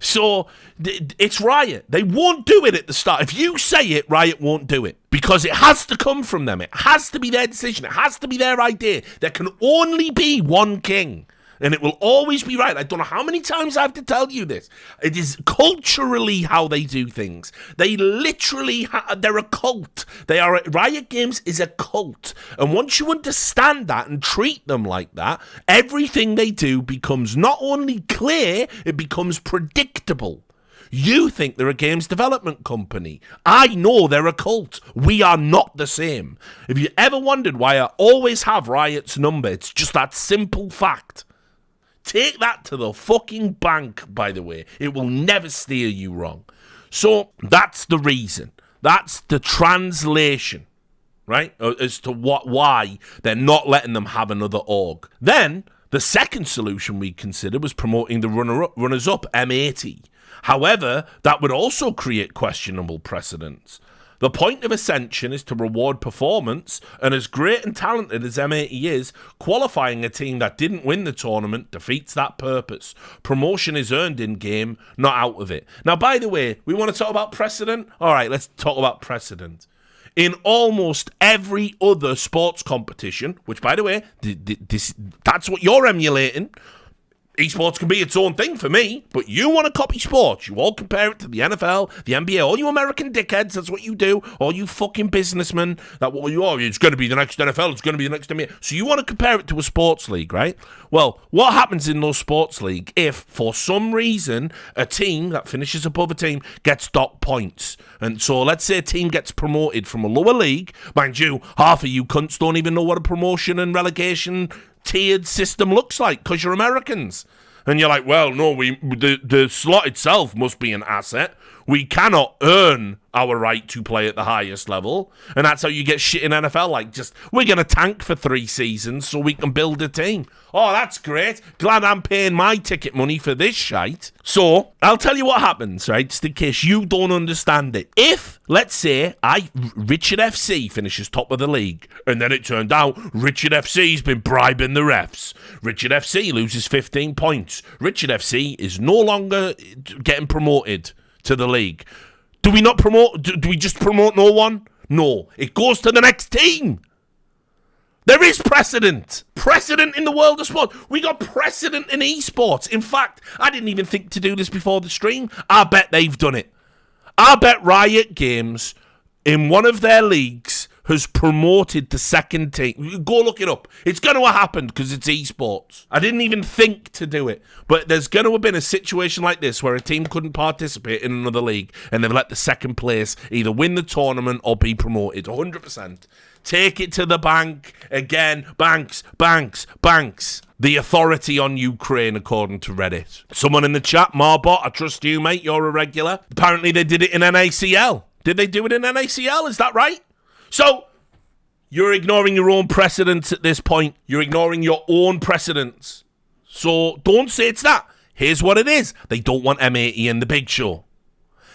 [SPEAKER 1] so it's Riot. They won't do it at the start. If you say it, Riot won't do it. Because it has to come from them. It has to be their decision. It has to be their idea. There can only be one king. And it will always be right. I don't know how many times I have to tell you this. It is culturally how they do things. They literally, they're a cult. Riot Games is a cult. And once you understand that and treat them like that, everything they do becomes not only clear, it becomes predictable. You think they're a games development company. I know they're a cult. We are not the same. If you ever wondered why I always have Riot's number, it's just that simple fact. Take that to the fucking bank, by the way. It will never steer you wrong. So that's the reason. That's the translation, right? As to why they're not letting them have another org. Then the second solution we considered was promoting the runners-up M80. However, that would also create questionable precedents. The point of Ascension is to reward performance, and as great and talented as M80 is, qualifying a team that didn't win the tournament defeats that purpose. Promotion is earned in-game, not out of it. Now, by the way, we want to talk about precedent? All right, let's talk about precedent. In almost every other sports competition, which, by the way, that's what you're emulating. Esports can be its own thing for me, but you want to copy sports. You all compare it to the NFL, the NBA, all you American dickheads, that's what you do. All you fucking businessmen, it's going to be the next NFL, it's going to be the next NBA. So you want to compare it to a sports league, right? Well, what happens in those sports league if, for some reason, a team that finishes above a team gets docked points? And so let's say a team gets promoted from a lower league. Mind you, half of you cunts don't even know what a promotion and relegation tiered system looks like because you're Americans. And you're like, well, no, the slot itself must be an asset. We cannot earn our right to play at the highest level. And that's how you get shit in NFL. Like, we're going to tank for 3 seasons so we can build a team. Oh, that's great. Glad I'm paying my ticket money for this shite. So, I'll tell you what happens, right? Just in case you don't understand it. If, let's say, Richard FC finishes top of the league, and then it turned out Richard FC's been bribing the refs. Richard FC loses 15 points. Richard FC is no longer getting promoted to the league. Do we not promote? Do we just promote no one? No. It goes to the next team. There is precedent. Precedent in the world of sport. We got precedent in esports. In fact, I didn't even think to do this before the stream. I bet they've done it. I bet Riot Games, in one of their leagues, has promoted the second team. Go look it up. It's going to have happened because it's esports. I didn't even think to do it. But there's going to have been a situation like this where a team couldn't participate in another league and they've let the second place either win the tournament or be promoted. 100%. Take it to the bank. Again, banks. The authority on Ukraine, according to Reddit. Someone in the chat, Marbot, I trust you, mate. You're a regular. Apparently they did it in NACL. Did they do it in NACL? Is that right? So, you're ignoring your own precedents at this point. You're ignoring your own precedents. So, don't say it's that. Here's what it is. They don't want M80 in the big show.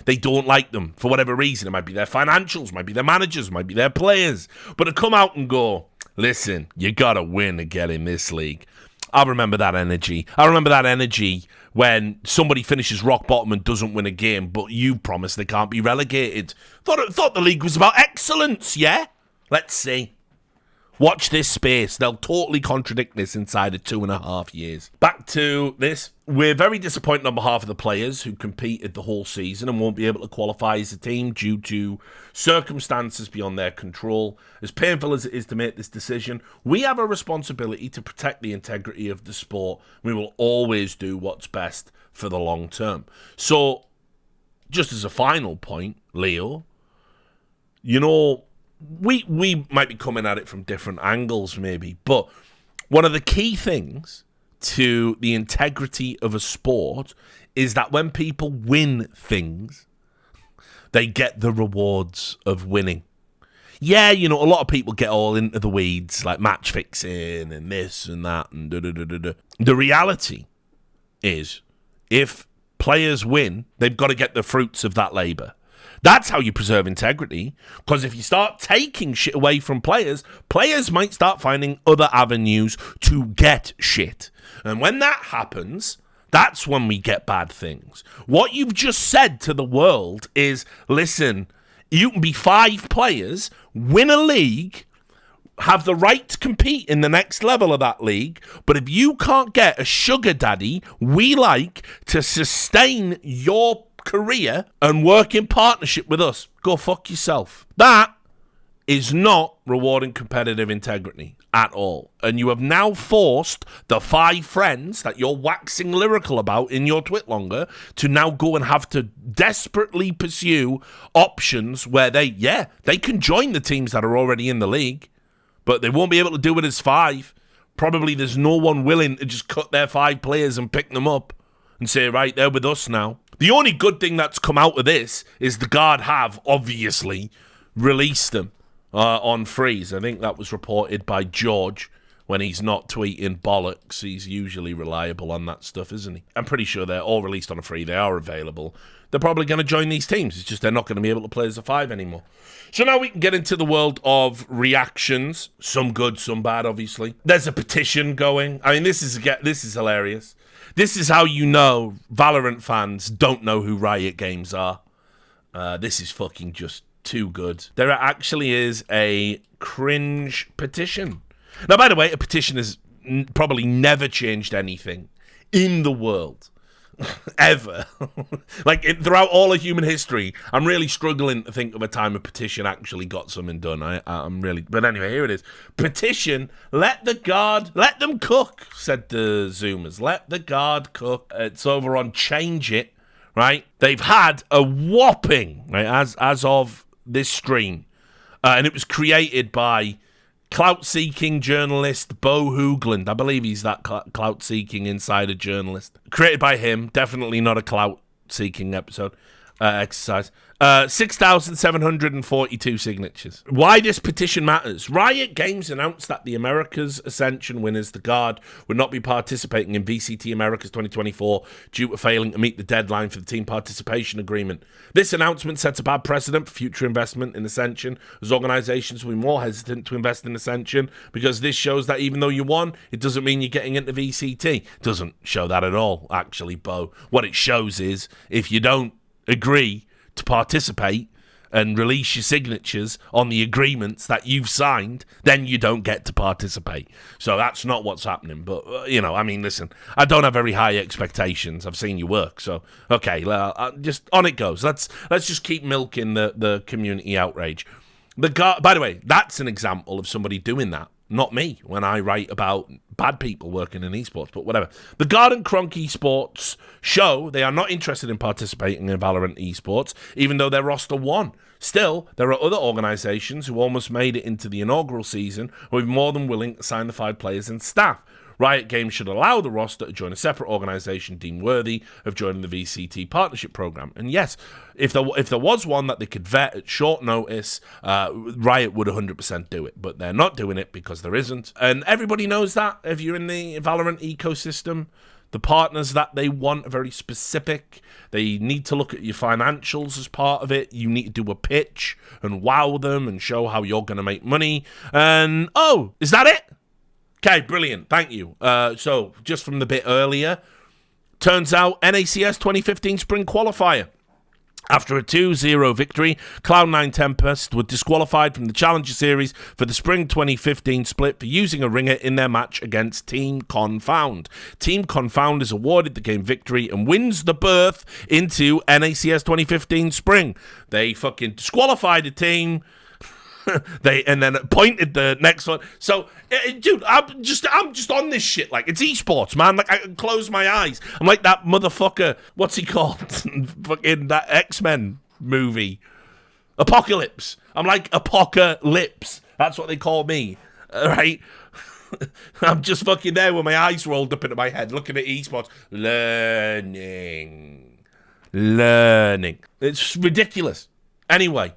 [SPEAKER 1] They don't like them for whatever reason. It might be their financials, might be their managers, might be their players. But to come out and go, listen, you got to win to get in this league. I remember that energy. I remember that energy when somebody finishes rock bottom and doesn't win a game, but you promise they can't be relegated. Thought the league was about excellence, yeah? Let's see. Watch this space. They'll totally contradict this inside of 2.5 years. Back to this. We're very disappointed on behalf of the players who competed the whole season and won't be able to qualify as a team due to circumstances beyond their control. As painful as it is to make this decision, we have a responsibility to protect the integrity of the sport. We will always do what's best for the long term. So, just as a final point, Leo, you know, we might be coming at it from different angles maybe, but one of the key things to the integrity of a sport is that when people win things, they get the rewards of winning. Yeah, you know, a lot of people get all into the weeds, like match fixing and this and that and da-da-da-da-da. The reality is, if players win, they've got to get the fruits of that labour. That's how you preserve integrity, because if you start taking shit away from players, players might start finding other avenues to get shit. And when that happens, that's when we get bad things. What you've just said to the world is, listen, you can be 5 players, win a league, have the right to compete in the next level of that league, but if you can't get a sugar daddy we like to sustain your career and work in partnership with us, go fuck yourself. That is not rewarding competitive integrity at all. And you have now forced the 5 friends that you're waxing lyrical about in your Twitlonger to now go and have to desperately pursue options where they can join the teams that are already in the league, but they won't be able to do it as 5. Probably there's no one willing to just cut their 5 players and pick them up and say, right, they're with us now. The only good thing that's come out of this is the Guard have, obviously, released them on freeze. I think that was reported by George when he's not tweeting bollocks. He's usually reliable on that stuff, isn't he? I'm pretty sure they're all released on a free. They are available. They're probably going to join these teams. It's just they're not going to be able to play as a 5 anymore. So now we can get into the world of reactions. Some good, some bad, obviously. There's a petition going. I mean, this is hilarious. This is how you know Valorant fans don't know who Riot Games are. This is fucking just too good. There actually is a cringe petition. Now, by the way, a petition has probably never changed anything in the world. Ever. Throughout all of human history, I'm really struggling to think of a time a petition actually got something done. But anyway, here it is. Petition, let them cook, said the Zoomers. Let the Guard cook. It's over on Change It, right? They've had a whopping, right, as of this stream, and it was created by clout-seeking journalist Bo Hoogland. I believe he's that clout-seeking insider journalist. Created by him. Definitely not a clout-seeking exercise. 6,742 signatures. Why this petition matters. Riot Games announced that the America's Ascension winners, the Guard, would not be participating in VCT Americas 2024 due to failing to meet the deadline for the team participation agreement. This announcement sets a bad precedent for future investment in Ascension, as organizations will be more hesitant to invest in Ascension, because this shows that even though you won, it doesn't mean you're getting into VCT. It doesn't show that at all, actually, Bo. What it shows is, if you don't agree to participate and release your signatures on the agreements that you've signed, then you don't get to participate. So that's not what's happening. But, I mean, listen, I don't have very high expectations. I've seen you work. So, okay, just on it goes. Let's just keep milking the community outrage. By the way, that's an example of somebody doing that. Not me, when I write about bad people working in esports, but whatever. The Garden Cronk Esports show they are not interested in participating in Valorant esports, even though their roster won. Still, there are other organizations who almost made it into the inaugural season who are more than willing to sign the 5 players and staff. Riot Games should allow the roster to join a separate organization deemed worthy of joining the VCT partnership program. And yes, if there was one that they could vet at short notice, Riot would 100% do it. But they're not doing it because there isn't. And everybody knows that if you're in the Valorant ecosystem. The partners that they want are very specific. They need to look at your financials as part of it. You need to do a pitch and wow them and show how you're going to make money. And, is that it? Okay, brilliant. Thank you. So, just from the bit earlier, turns out NACS 2015 Spring Qualifier. After a 2-0 victory, Cloud9 Tempest were disqualified from the Challenger Series for the Spring 2015 split for using a ringer in their match against Team Confound. Team Confound is awarded the game victory and wins the berth into NACS 2015 Spring. They fucking disqualified the team. And then appointed the next one. So, dude, I'm just on this shit. Like, it's esports, man. Like, I can close my eyes. I'm like that motherfucker. What's he called? Fucking that X-Men movie, Apocalypse. I'm like Apocalypse. That's what they call me. All right. I'm just fucking there with my eyes rolled up into my head, looking at esports, learning. It's ridiculous. Anyway,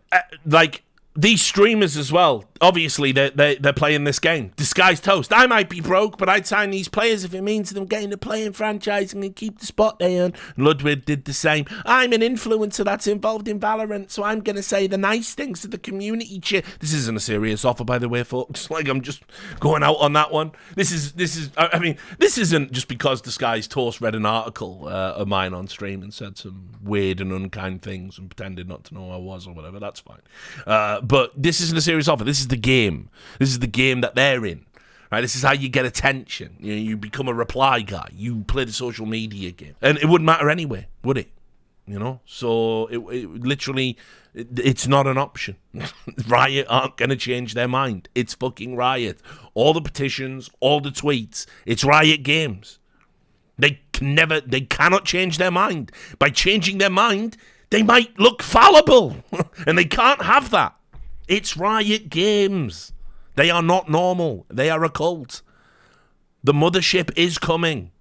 [SPEAKER 1] these streamers as well, obviously they're playing this game. Disguised Toast. I might be broke, but I'd sign these players if it means them getting to play in franchising and keep the spot they earn. Ludwig did the same. I'm an influencer that's involved in Valorant, so I'm going to say the nice things to the community. This isn't a serious offer, by the way, folks. Like, I'm just going out on that one. This isn't just because Disguised Toast read an article of mine on stream and said some weird and unkind things and pretended not to know who I was or whatever. That's fine. But this isn't a serious offer. This is the game. This is the game that they're in. Right? This is how you get attention. You become a reply guy. You play the social media game. And it wouldn't matter anyway, would it? So it literally, it's not an option. Riot aren't going to change their mind. It's fucking Riot. All the petitions, all the tweets, it's Riot Games. They cannot change their mind. By changing their mind, they might look fallible. And they can't have that. It's Riot Games. They are not normal. They are a cult. The mothership is coming.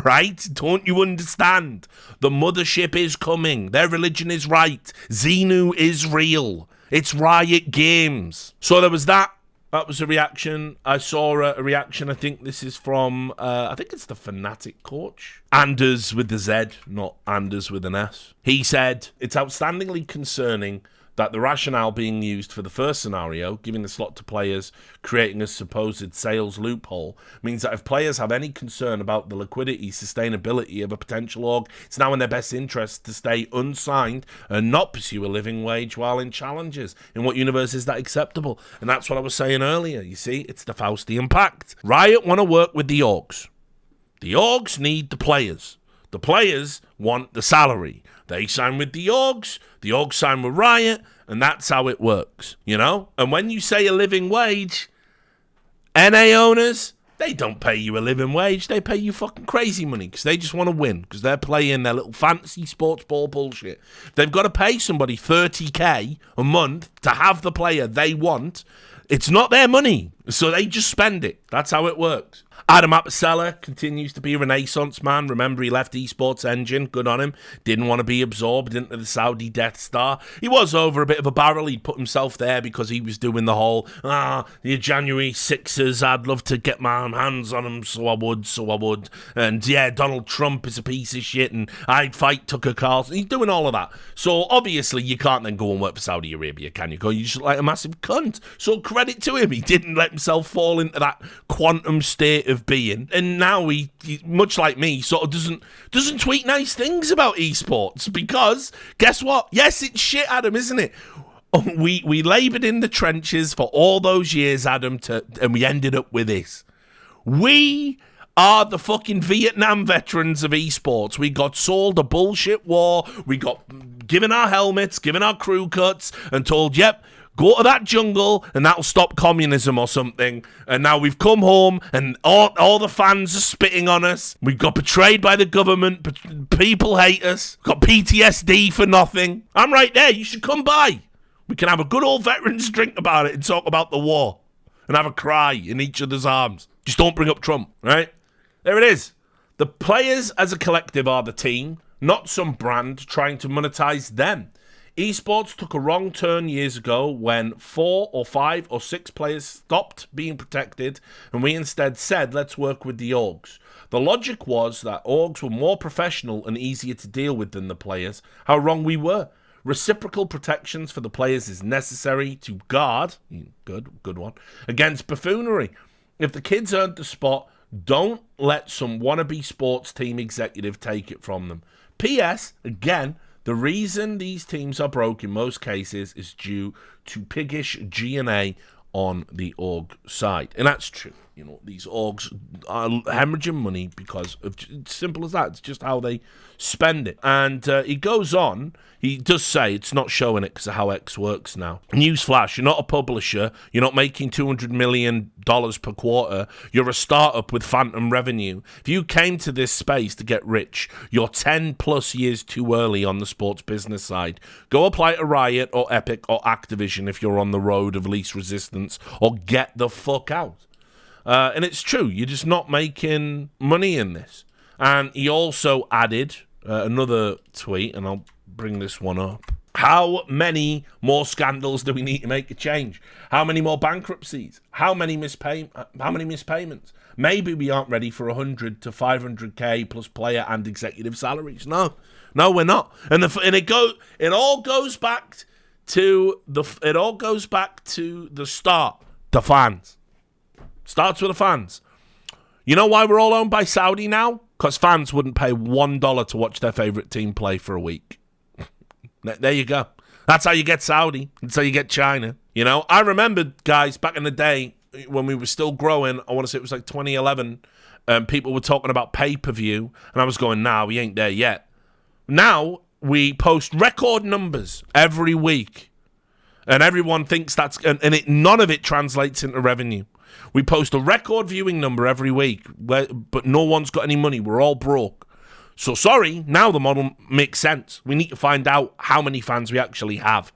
[SPEAKER 1] Right? Don't you understand? The mothership is coming. Their religion is right. Xenu is real. It's Riot Games. So there was that. That was a reaction. I saw a reaction. I think this is from, I think it's the Fnatic coach. Anders with the Z, not Anders with an S. He said, it's outstandingly concerning that the rationale being used for the first scenario, giving the slot to players, creating a supposed sales loophole, means that if players have any concern about the liquidity, sustainability of a potential org, it's now in their best interest to stay unsigned and not pursue a living wage while in challenges. In what universe is that acceptable? And that's what I was saying earlier. You see, it's the Faustian Pact. Riot want to work with the orgs. The orgs need the players. The players want the salary. They sign with the orgs sign with Riot, and that's how it works, And when you say a living wage, NA owners, they don't pay you a living wage. They pay you fucking crazy money because they just want to win because they're playing their little fancy sports ball bullshit. They've got to pay somebody $30K a month to have the player they want. It's not their money, so they just spend it. That's how it works. Adam Apicella continues to be a renaissance man. Remember, he left Esports Engine. Good on him. Didn't want to be absorbed into the Saudi Death Star. He was over a bit of a barrel. He put himself there because he was doing the whole, the January 6ers, I'd love to get my hands on them, so I would. And yeah, Donald Trump is a piece of shit, and I'd fight Tucker Carlson. He's doing all of that. So obviously, you can't then go and work for Saudi Arabia, can you? You just like a massive cunt. So credit to him. He didn't let himself fall into that quantum state of being, and now he much like me, sort of doesn't tweet nice things about esports because guess what? Yes, it's shit, Adam, isn't it? We laboured in the trenches for all those years, Adam, and we ended up with this. We are the fucking Vietnam veterans of esports. We got sold a bullshit war. We got given our helmets, given our crew cuts, and told, yep, go to that jungle and that'll stop communism or something. And now we've come home and all the fans are spitting on us. We got betrayed by the government. People hate us. Got PTSD for nothing. I'm right there. You should come by. We can have a good old veterans drink about it and talk about the war and have a cry in each other's arms. Just don't bring up Trump, right? There it is. The players as a collective are the team, not some brand trying to monetize them. Esports took a wrong turn years ago when 4 or 5 or 6 players stopped being protected and we instead said, let's work with the orgs. The logic was that orgs were more professional and easier to deal with than the players. How wrong we were. Reciprocal protections for the players is necessary to guard, good one, against buffoonery. If the kids earned the spot, don't let some wannabe sports team executive take it from them. P.S. Again, the reason these teams are broke in most cases is due to piggish G&A on the org side. And that's true. You know, these orgs are hemorrhaging money because of, it's simple as that. It's just how they spend it. And he goes on, he does say it's not showing it because of how X works now. Newsflash, you're not a publisher. You're not making $200 million per quarter. You're a startup with phantom revenue. If you came to this space to get rich, you're 10 plus years too early on the sports business side. Go apply to Riot or Epic or Activision if you're on the road of least resistance, or get the fuck out. And it's true, you're just not making money in this. And he also added another tweet, and I'll bring this one up. How many more scandals do we need to make a change? How many more bankruptcies? How many mispayments? Maybe we aren't ready for 100 to 500k plus player and executive salaries. No, we're not. And it all goes back to the start. The fans. Starts with the fans. You know why we're all owned by Saudi now? Because fans wouldn't pay $1 to watch their favourite team play for a week. There you go. That's how you get Saudi. That's how you get China. You know, I remember, guys, back in the day when we were still growing, I want to say it was like 2011, people were talking about pay-per-view, and I was going, nah, we ain't there yet. Now, we post record numbers every week, and everyone thinks that's... none of it translates into revenue. We post a record viewing number every week, but no one's got any money. We're all broke. So sorry, now the model makes sense. We need to find out how many fans we actually have,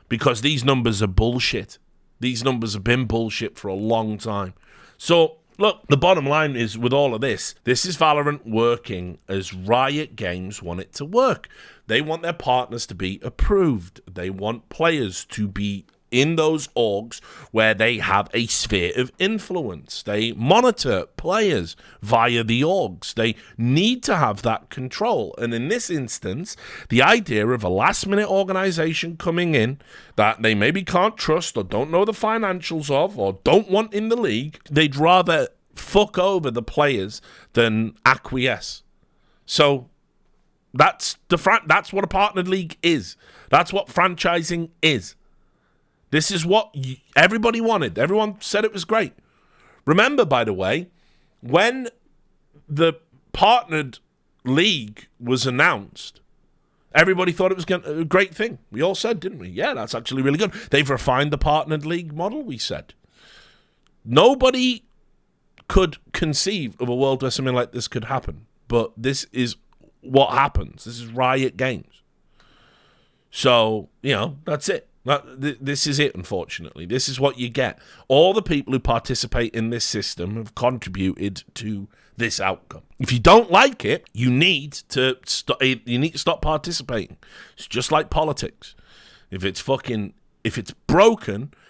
[SPEAKER 1] because these numbers are bullshit. These numbers have been bullshit for a long time. So look, the bottom line is with all of this is Valorant working as Riot Games want it to work. They want their partners to be approved. They want players to be in those orgs where they have a sphere of influence. They monitor players via the orgs. They need to have that control. And in this instance, the idea of a last-minute organization coming in that they maybe can't trust or don't know the financials of or don't want in the league, they'd rather fuck over the players than acquiesce. So that's what a partnered league is. That's what franchising is. This is what everybody wanted. Everyone said it was great. Remember, by the way, when the partnered league was announced, everybody thought it was a great thing. We all said, didn't we? Yeah, that's actually really good. They've refined the partnered league model, we said. Nobody could conceive of a world where something like this could happen. But this is what happens. This is Riot Games. So, that's it. This is it, unfortunately. This is what you get. All the people who participate in this system have contributed to this outcome. If you don't like it, you need to stop participating. It's just like politics. If it's broken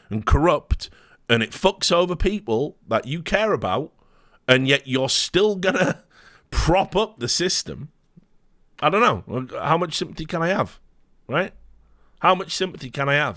[SPEAKER 1] and corrupt and it fucks over people that you care about, and yet you're still gonna prop up the system, I don't know. How much sympathy can I have? Right? How much sympathy can I have?